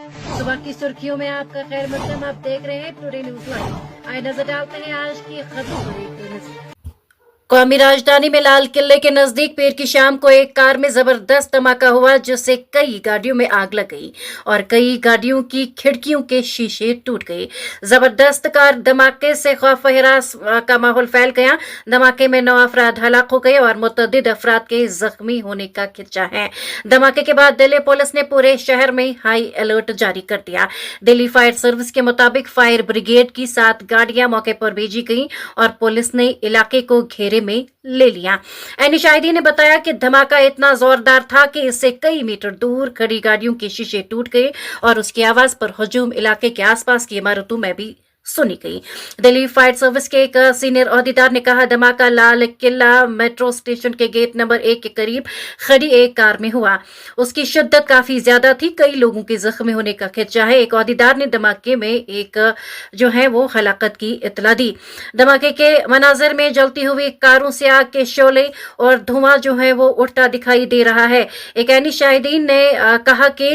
सुबह की सुर्खियों में आपका खैर मकदम। आप देख रहे हैं टुडे न्यूज लाइव। आइए नजर डालते हैं आज की खबरों पर एक नजर। कौमी राजधानी में लाल किले के नजदीक पीर की शाम को एक कार में जबरदस्त धमाका हुआ, जिससे कई गाड़ियों में आग लग गई और कई गाड़ियों की खिड़कियों के शीशे टूट गए। जबरदस्त कार धमाके से खौफ व हिरास का माहौल फैल गया। धमाके में 9 अफराद हलाक हो गए और मुतअद्दिद अफराद के जख्मी होने का खदशा है। धमाके के बाद दिल्ली पुलिस ने पूरे शहर में हाई अलर्ट जारी कर दिया। दिल्ली फायर सर्विस के मुताबिक फायर ब्रिगेड की 7 गाड़ियां मौके पर भेजी गई और पुलिस ने इलाके को घेरे में ले लिया। एनी शाहिदी ने बताया कि धमाका इतना जोरदार था कि इससे कई मीटर दूर खड़ी गाड़ियों के शीशे टूट गए और उसकी आवाज पर हुजूम इलाके के आसपास की इमारतों में भी सुनी गई। दिल्ली फायर सर्विस के एक सीनियर अहदेदार ने कहा, धमाका लाल किला मेट्रो स्टेशन के गेट नंबर 1 के करीब खड़ी एक कार में हुआ। उसकी शिद्दत काफी ज्यादा थी, कई लोगों के जख्मी होने का खदशा है। एक अहदेदार ने धमाके में एक जो है वो हलाकत की इतला दी। धमाके के मनाजिर में जलती हुई कारों से आग के शोले और धुआं जो है वो उठता दिखाई दे रहा है। एक ऐनी शाहिदीन ने कहा कि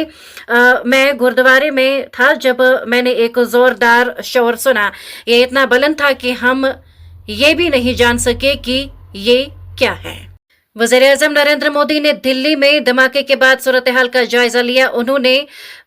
मैं गुरुद्वारे में था जब मैंने एक जोरदार शोर सुना। ये इतना बुलंद था कि हम ये भी नहीं जान सके कि ये क्या है। वज़ीर-ए-आज़म नरेंद्र मोदी ने दिल्ली में धमाके के बाद सूरत हाल का जायजा लिया। उन्होंने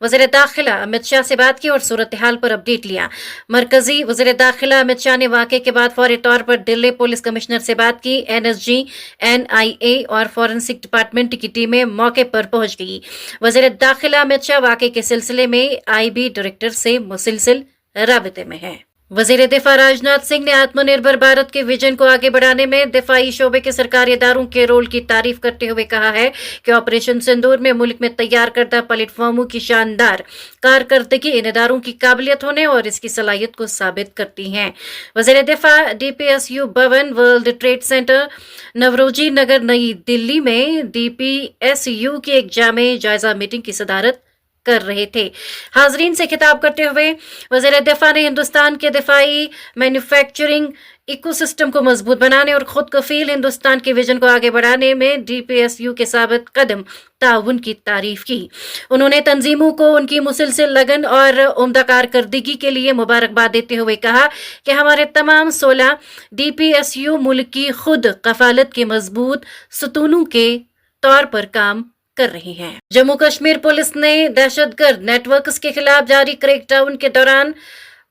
वज़ीर दाखिला अमित शाह से बात की और सूरत हाल पर अपडेट लिया। मरकजी वज़ीर दाखिला अमित शाह ने वाक़े के बाद फौरी तौर पर दिल्ली पुलिस कमिश्नर से बात की। NSG, NIA और फॉरेंसिक डिपार्टमेंट की टीमें मौके पर पहुंच गई। वज़ीर दाखिला अमित शाह वाक़े के सिलसिले में IB डायरेक्टर से मुसलसल राबिते में है। वजीर दिफा राजनाथ सिंह ने आत्मनिर्भर भारत के विजन को आगे बढ़ाने में दिफाई शोबे के सरकारी इदारों के रोल की तारीफ करते हुए कहा है कि ऑपरेशन सिंदूर में मुल्क में तैयार करदा प्लेटफॉर्मों की शानदार कारकर्दगी इन इदारों की काबिलियत होने और इसकी सलाहियत को साबित करती है। वजीर दिफा DPSU भवन वर्ल्ड ट्रेड सेंटर नवरोजी नगर नई दिल्ली में DPSU की एक जामे जायजा मीटिंग की सदारत कर रहे थे। हाजरीन से खिताब करते हुए वज़ीर दिफा ने हिंदुस्तान के दिफाई मैन्युफैक्चरिंग इकोसिस्टम को मजबूत बनाने और खुद कफील हिंदुस्तान के विजन को आगे बढ़ाने में DPSU के साबित कदम ताउन की तारीफ की। उन्होंने तंजीमों को उनकी मुसलसल लगन और उम्दा कारकर्दगी के लिए मुबारकबाद देते हुए कहा कि हमारे तमाम 16 DPSU मुल्क की खुद कफालत के मजबूत सतूनों के तौर पर काम कर रही हैं। जम्मू कश्मीर पुलिस ने दहशतगर्द नेटवर्क्स के खिलाफ जारी क्रैकडाउन के दौरान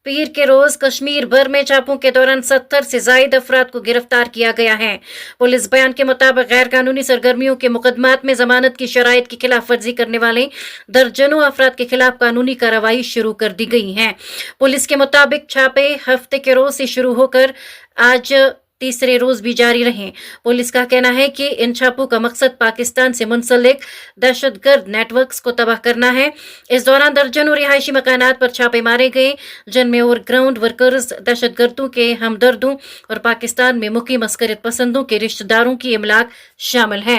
पीर के रोज कश्मीर भर में छापों के दौरान 70 से ज्यादा अफराद को गिरफ्तार किया गया है। पुलिस बयान के मुताबिक गैर कानूनी सरगर्मियों के मुकदमात में जमानत की शराइत की खिलाफ वर्जी करने वाले दर्जनों अफराद के खिलाफ कानूनी कार्रवाई शुरू कर दी गई है। पुलिस के मुताबिक छापे हफ्ते के रोज से शुरू होकर आज तीसरे रोज भी जारी रहे। पुलिस का कहना है कि इन छापों का मकसद पाकिस्तान से मुंसलिक दहशतगर्द नेटवर्क्स को तबाह करना है। इस दौरान दर्जनों रिहायशी मकानात पर छापे मारे गए, जिनमें और ग्राउंड वर्कर्स, दहशतगर्दों के हमदर्दों और पाकिस्तान में मुकीम अस्करियत पसंदों के रिश्तेदारों की इमलाक शामिल है।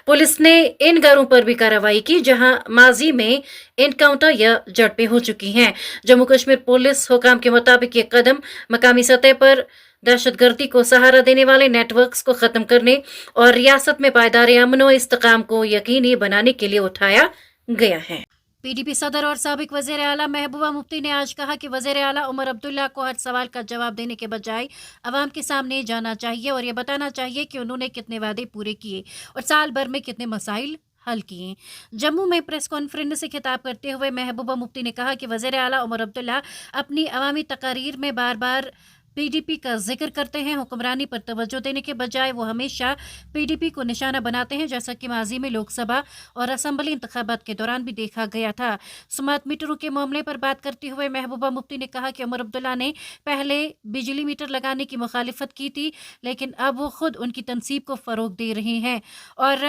पुलिस ने इन घरों पर भी कार्रवाई की जहां माजी में इनकाउंटर या झड़पें हो चुकी हैं। जम्मू कश्मीर पुलिस हुकाम के मुताबिक ये कदम मकामी सतह पर दहशतगर्दी को सहारा देने वाले नेटवर्क्स को खत्म करने और रियासत में पायदार अमन व इस्तेकाम को यकीनी बनाने के लिए उठाया गया है। PDP सदर और साबिक वज़ीर आला महबूबा मुफ्ती ने आज कहा कि वज़ीर आला उमर अब्दुल्ला को हर सवाल का जवाब देने के बजाय अवाम के सामने जाना चाहिए और ये बताना चाहिए कि उन्होंने कितने वादे पूरे किए और साल भर में कितने मसाइल हल किए। जम्मू में प्रेस कॉन्फ्रेंस से खिताब करते हुए महबूबा मुफ्ती ने कहा कि वज़ीर आला उमर अब्दुल्ला अपनी अवामी तकारीर में बार बार PDP का जिक्र करते हैं। हुक्मरानी पर तवज्जो देने के बजाय वो हमेशा PDP को निशाना बनाते हैं, जैसा कि माजी में लोकसभा और असेंबली इंतखाबात के दौरान भी देखा गया था। स्मार्ट मीटरों के मामले पर बात करते हुए महबूबा मुफ्ती ने कहा कि उमर अब्दुल्ला ने पहले बिजली मीटर लगाने की मुखालिफत की थी, लेकिन अब वो खुद उनकी तनसीब को फ़रोग दे रहे हैं। और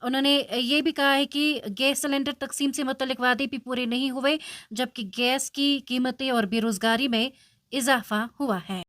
उन्होंने ये भी कहा है कि गैस सिलेंडर तकसीम से मुतल्लिक वादे भी पूरे नहीं हुए, जबकि गैस की कीमतें और बेरोजगारी में इजाफा हुआ है।